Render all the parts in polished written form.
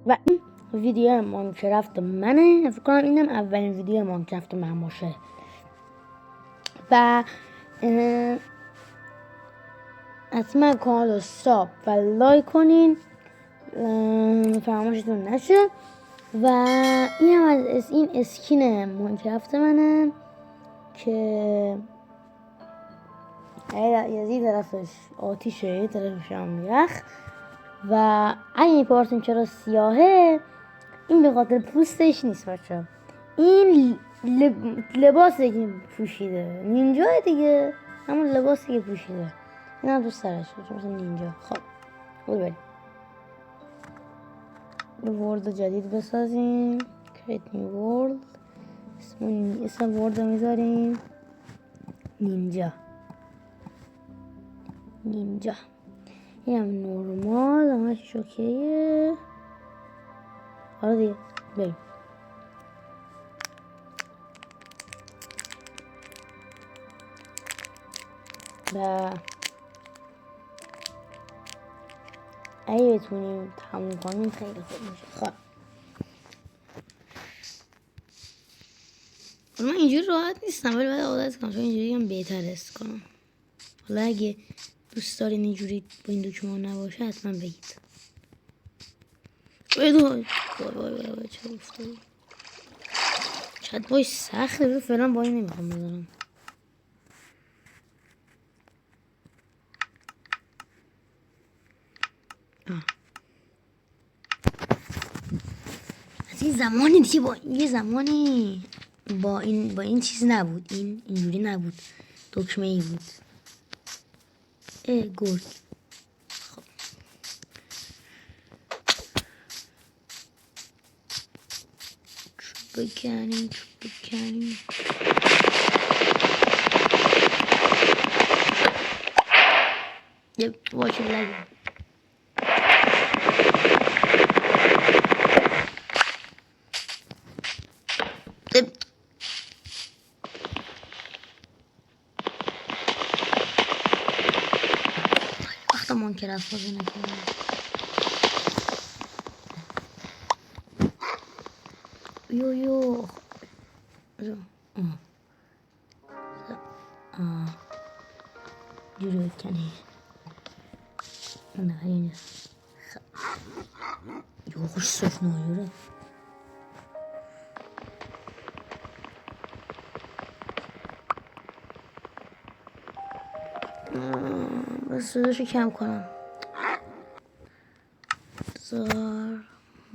و این ویدیو ماینکرافت منه. فکر کنم اینم اولین ویدیو ماینکرافت من باشه و حتما کانال رو ساب و لایک کنین فراموشتون نشه. و این هم از این اسکین ماینکرافت منه که یه طرفش آتیشه یه طرفش هم یخ. و اگه میپرسین چرا سیاهه، این به خاطر پوستش نیست بچه، این لباسی که پوشیده نینجا دیگه، همون لباسی که پوشیده این هم تو سرش مثل نینجا. خب بریم یه ورد جدید بسازیم. create new world. اسم ورد میذاریم نینجا. این هم نورمال همش اوکیه. حالا دیگه بریم. و اگه بتونیم تموم کنیم خیلی خوب میشه. خب من اینجوری راحت نیستم ولی باید عادت کنم چون اینجوری هم بهتر است کنم. حالا اگه دوست دارین اینجوری با این دکمه نباشه حتما بگید. وای چرا افتادی؟ شاید باش سخته فعلا با این نمیخوام بزنم. از این زمانی دیگه یه زمانی با این چیز نبود، اینجوری نبود، دکمه ای بود. گرگ. خب چوب بکنیم یه واشه لگیم. وقتا ماینکرافت بازی نکنم. یو جوری بکنی نه اینه یو خوش صف نایوره. بس صداشو کم کنم. بذار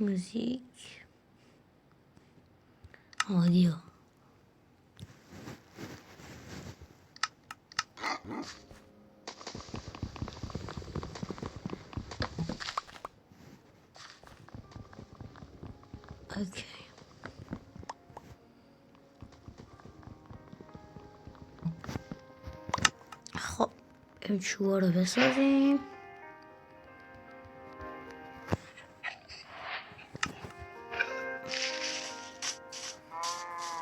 موزیک آدیو. اوکی خب این چوبا رو بسازیم.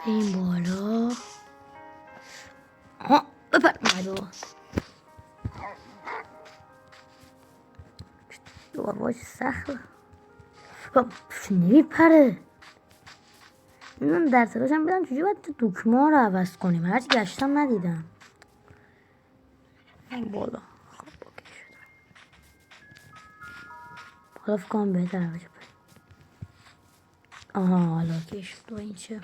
این بالا بپر مدو دوبار باید سخته نمیپره. من در تلاشم بدم چجوری باید دکمه ها رو عوض کنیم. هرچی گشتم ندیدم. این بالا خب اوکی شد. حالا فکر کنم بهتر باشه. حالا اوکی شد. و این چه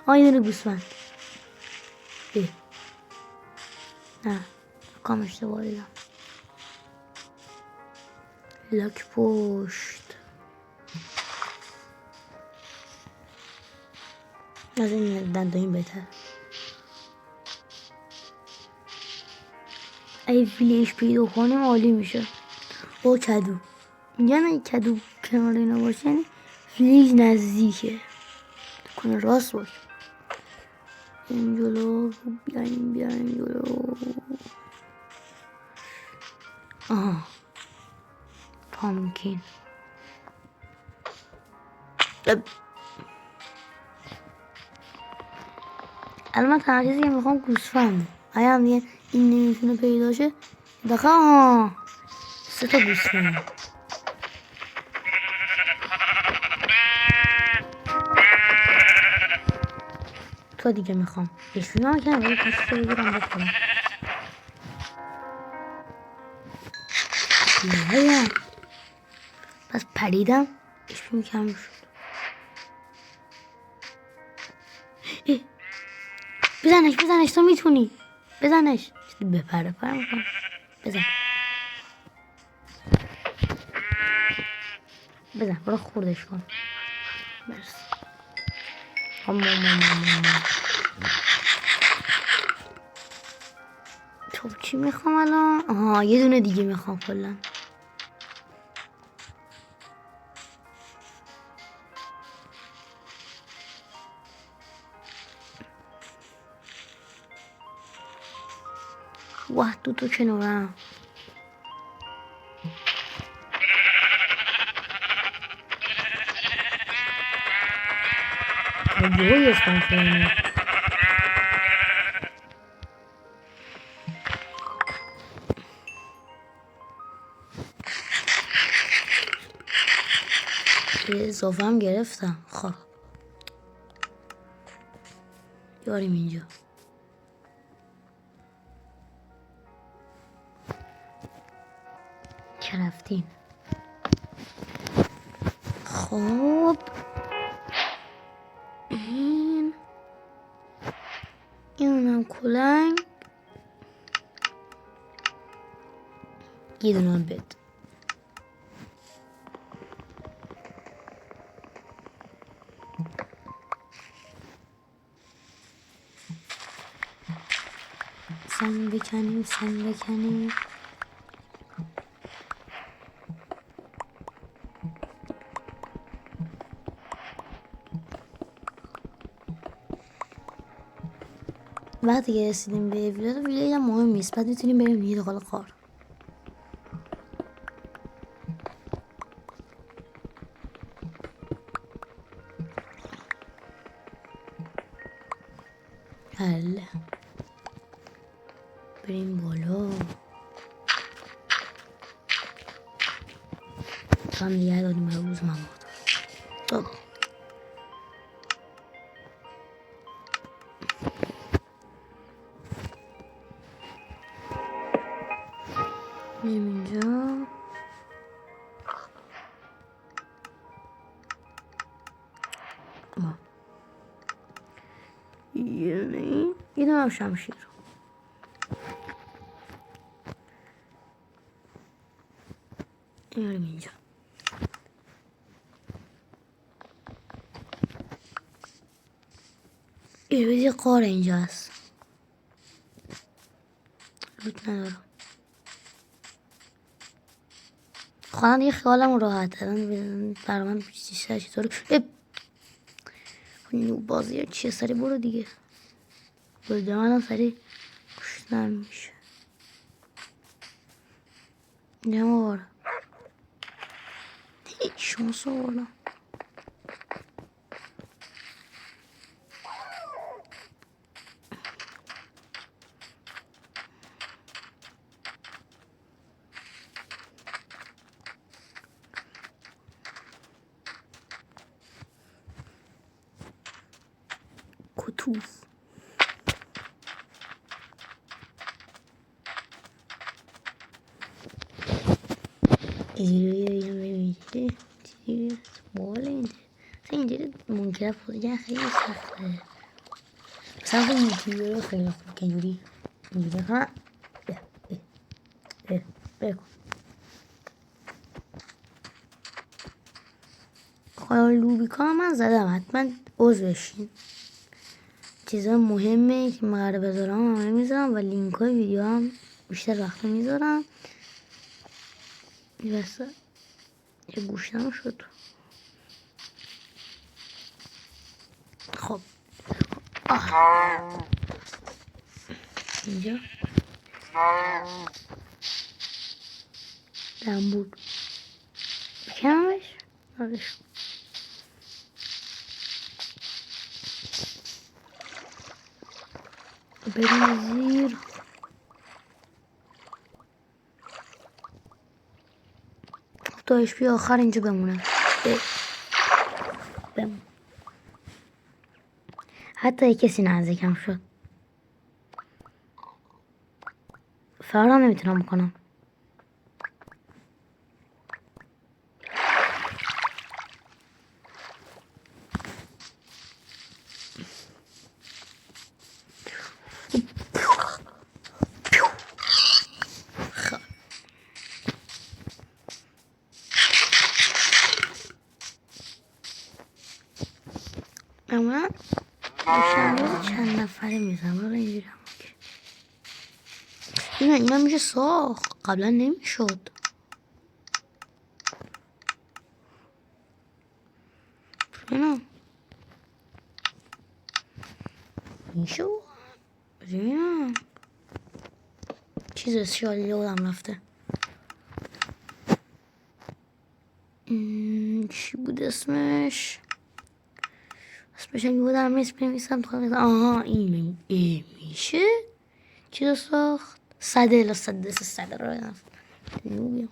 بپر یه دونه گوسفند. نه کام اشتباه دیدم. لاک پشت از این دنداین بهتر. اگه فیلیش پیدا کنیم عالی میشه. با کدو یعنی کدو کنار اینا باشه یعنی فیلیش نزدیکه کنه راست باشه. این جلو بیایم جلو. پامکین الان من تنها چیزی که میخوام گوسفنده. اگه هم دیگه این نمیتونه پیدا شه دقیقا 3 تا گوسفند. تا دیگه میخوام بشونم که ولی پوست رو بگیرم بخورم. نه پس پریدم اشون کم شد. بزنش تو میتونی بزنش. بپره پر میکنم. بزن برو خوردش کن. مرسی. تو چی میخوام الان؟ آها یه دونه دیگه میخوام کلا. واه تو کنورم. جوی اسم کنم. اضافه هم گرفتم. خب یاریم اینجا. که رفتیم. خب اینم کلنگ. یه دونه بد. سنگ بکنیم. وقتی که رسیدیم به ویلیج هم مهم نیست. بعد میتونیم بریم یه دقال قار. هله بریم بالا. هم دیگه داریم روز مماد. خب بریم اینجا. یه دونه هم شمشیر. میاریم اینجا. یه قار اینجا هست. لوت ندارم. خواهند یه خیالم راحت الان برای من چطور اینو بازی چیه سری برو دیگه. بلده منم سری کشتن میشه. نمار شانس آوردم. کتوف اینجوری بالا اینجوری ممکنه بودن خیلی سخته. مثلا خیلی یوتیوبر خیلی خوب که اینجوری ها بکن. خواهی لوبیکا من زدم حتما عضو بشین. چیزای مهمه که من قراره بذارم همه میذارم و لینک های ویدیو هم بیشتر وقت میذارم. بس یه گوشتم شد. خب اینجا دنبول بکنمش آرش. بریم زیر. تا HP آخر اینجا بمونه. حتی کسی نزدیکم شد. فرار نمیتونم بکنم. اما چند نفره میزنم رو اینجوری هم اینا میشه ساخت. قبلا نمیشد. اینا میشه اینا چیز شالی بودم رفته. چی بود اسمش هم بودم میسم. آها این میشه چیز ساخت. صده رو نمیدونم.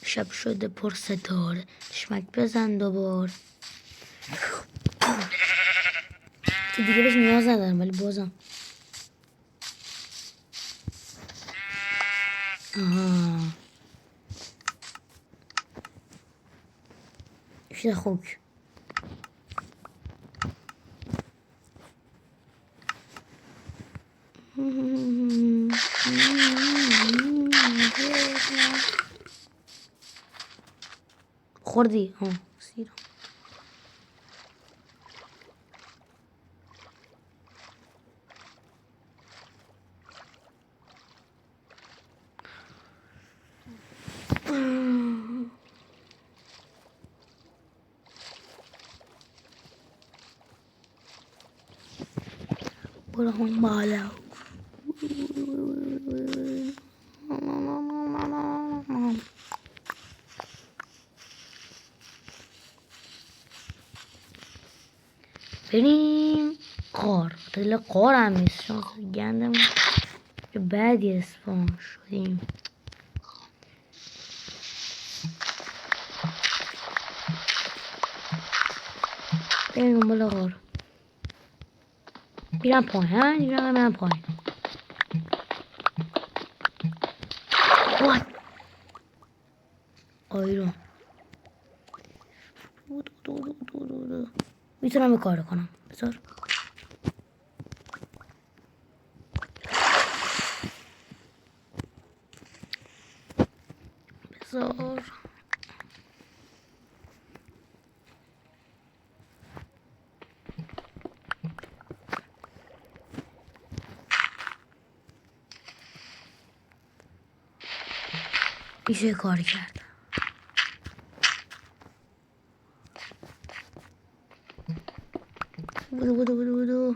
شب شده پر ستاره چشمک بزن دوبار. که دیگه بهش نیاز ندارم ولی بازم آها شده خوک. خوردی؟ سیرم. برو هم بالا. بریم قار. دل قار هم نیست شانس گندم که بعدی اسپان شدیم. بریم بالا قار. بیرم پایین. بیرم پایین. وات آیرون میتونم به کار کنم. بذار میشه کار کرد. بودو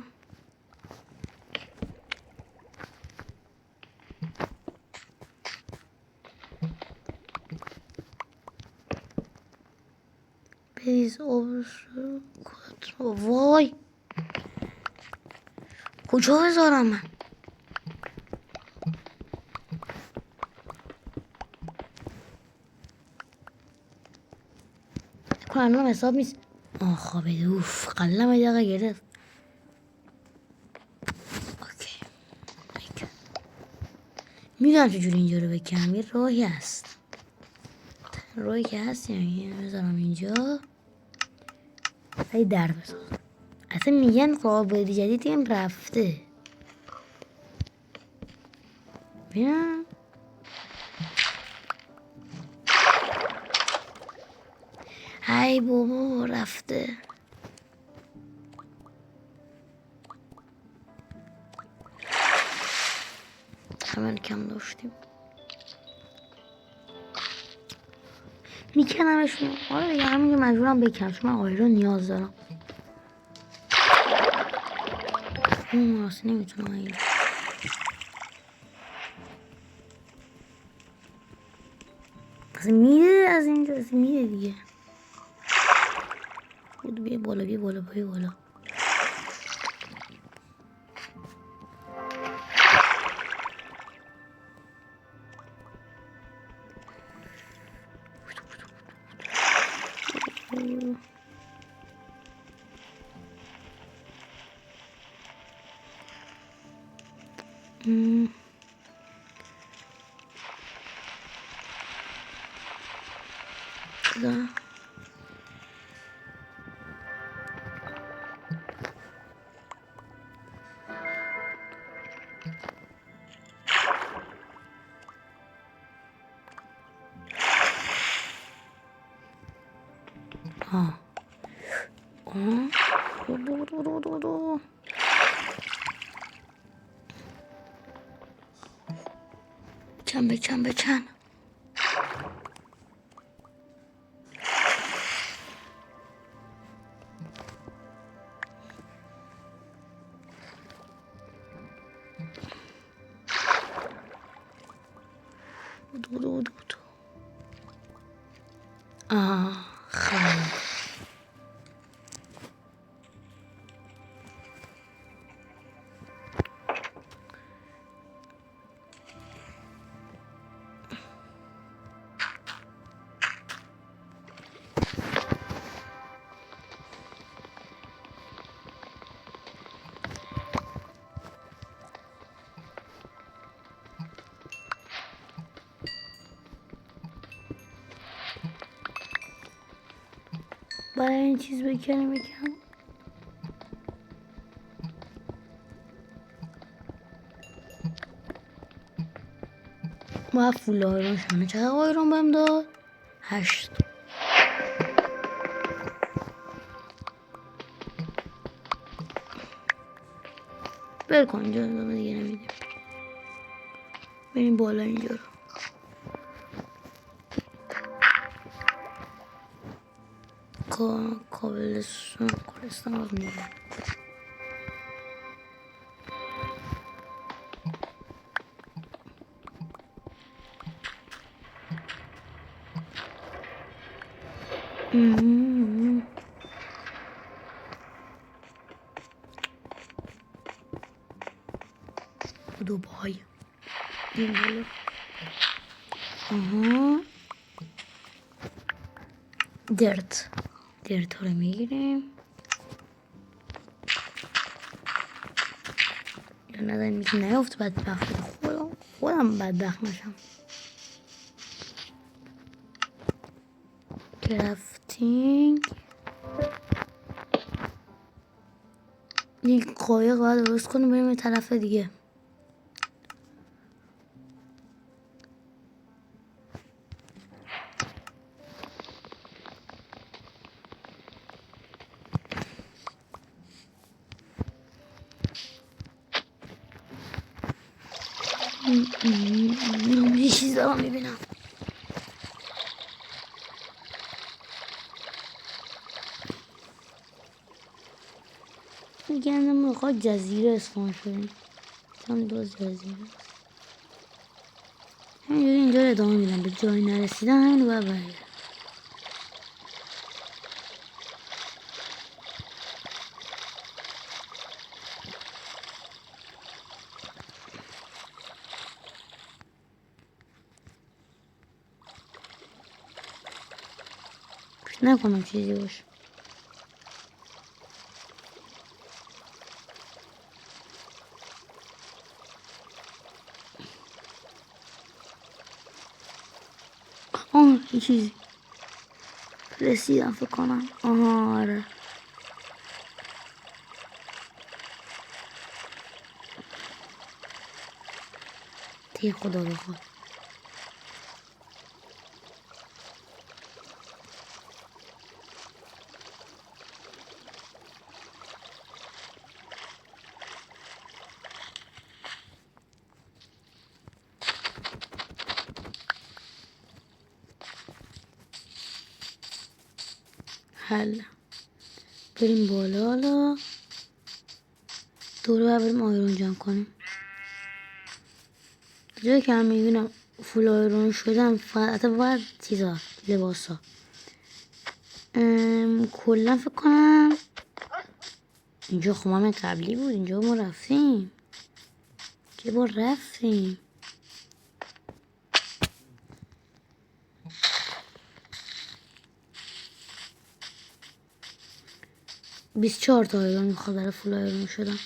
بریز وای کجا بذارم من؟ کنم حساب نیست. خوابه اوف قلم یه دقیقه گرفت. اوکی میدونم چجوری اینجا رو بکنم. یه راهی هست. راهی که هست یعنی بذارم اینجا. ای در بذار. اصلا میگن قابل جدید این رفته. بیا ای بابا رفته. همه کم داشتیم میکنمشون. آره دیگه همینجا مجبورم بکنم چون من آیرون نیاز دارم. اصلا نمیتونم اینجا. اصلا میره از اینجا. اصلا میره دیگه. بیا بالا. خدا. بچن بودو. خیلی برای این چیز بکنیم بکن. ما فول آیرون شونه چقدر آیرون بهم داد؟ 8. بل کن اینجا ادامه دیگه نمیدیم. بریم بالا اینجا رو. کلستان رو میگم. دو بای این بالا. درت ها رو میگیریم یا نداریم میگه نیافت بدبخت خودم بدبخت نشم. کرافتینگ یک قایق باید درست کنیم بریم یه طرف دیگه. یه چیز دارم میبینم. میگن میخواد جزیره اسپان شدیم. هم دو جزیره همینجوری اینجا رو ادامه میدم. به جایی نرسیدن همین رو باید برگردم. نکنم چیزی باشه. یه چیزی رسیدم فکر کنم. آره دیگه خدا رو خود. حل بریم بالا. حالا دورو بریم آیرون جمع کنیم. جایی که هم میبینم فول آیرون شدم فقط باید چیزا لباسا کلا فکر کنم اینجا خمام قبلی بود. اینجا ما رفتیم. چه بار رفتیم 24 تا آیرون میخواد برای فول آیرون شدم.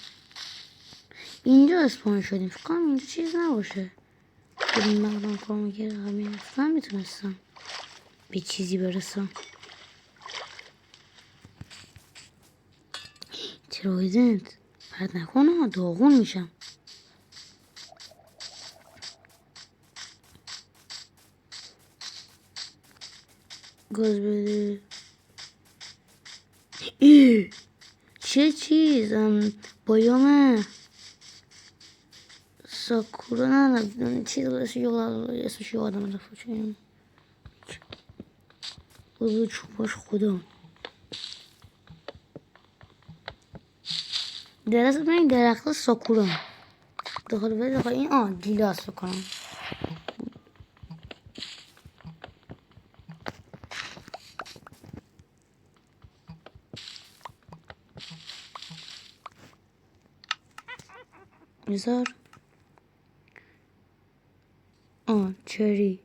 اینجا اسپان شدیم. فکر کنم اینجا چیز نباشه. بریم مقدم کار میکرد همین اصلا میتونستم به چیزی برسم. ترایدنت پرد نکنه داغون میشم. گاز بده. چه چیز بایام ساکورا نه چیز اسمش یادم رفت. چه بود چوباش خدا. درست این درخت ساکورا داخل این گیلاس بکنم. بذار چری.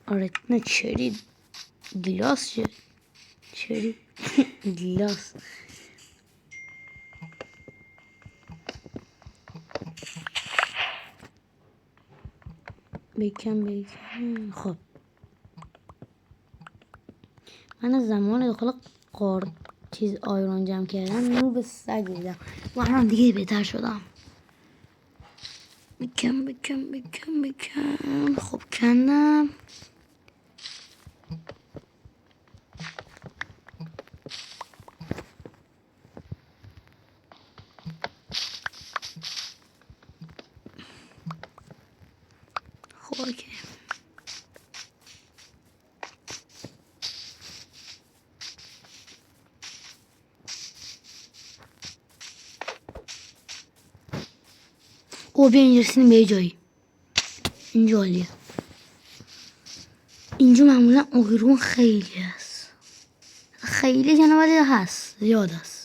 آره نه چری گیلاس چری گیلاس. بکن خب من از زمان داخل قار چیز آیرون جمع کردم نوب سگ بودم و الان دیگه بهتر شدم. بکن خب کندم. خب اوکی. بیا اینجا رسیدیم به جایی. اینجا عالیه. اینجا معمولا آیرون خیلی هست. خیلی جنه ولی هست. زیاد هست.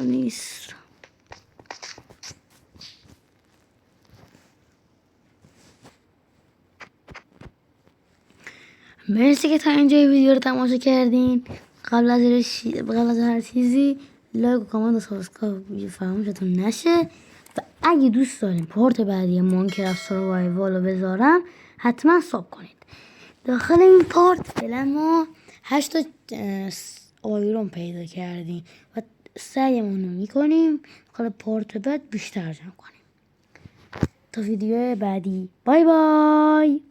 نیست. مرسی که تا اینجای ویدیو رو تماشا کردین. قبل از هر چیزی لایک و کامنت و سابسکرایب فراموشتون نشه. و اگه دوست دارین پارت بعدی ماینکرافت سروایوال رو بذارم حتما ساب کنید. داخل این پارت فعلا ما 8 آیرون پیدا کردیم و سعیمون رو میکنیم داخل پارت بعد بیشتر جمع کنیم. تا ویدیو بعدی. بای بای.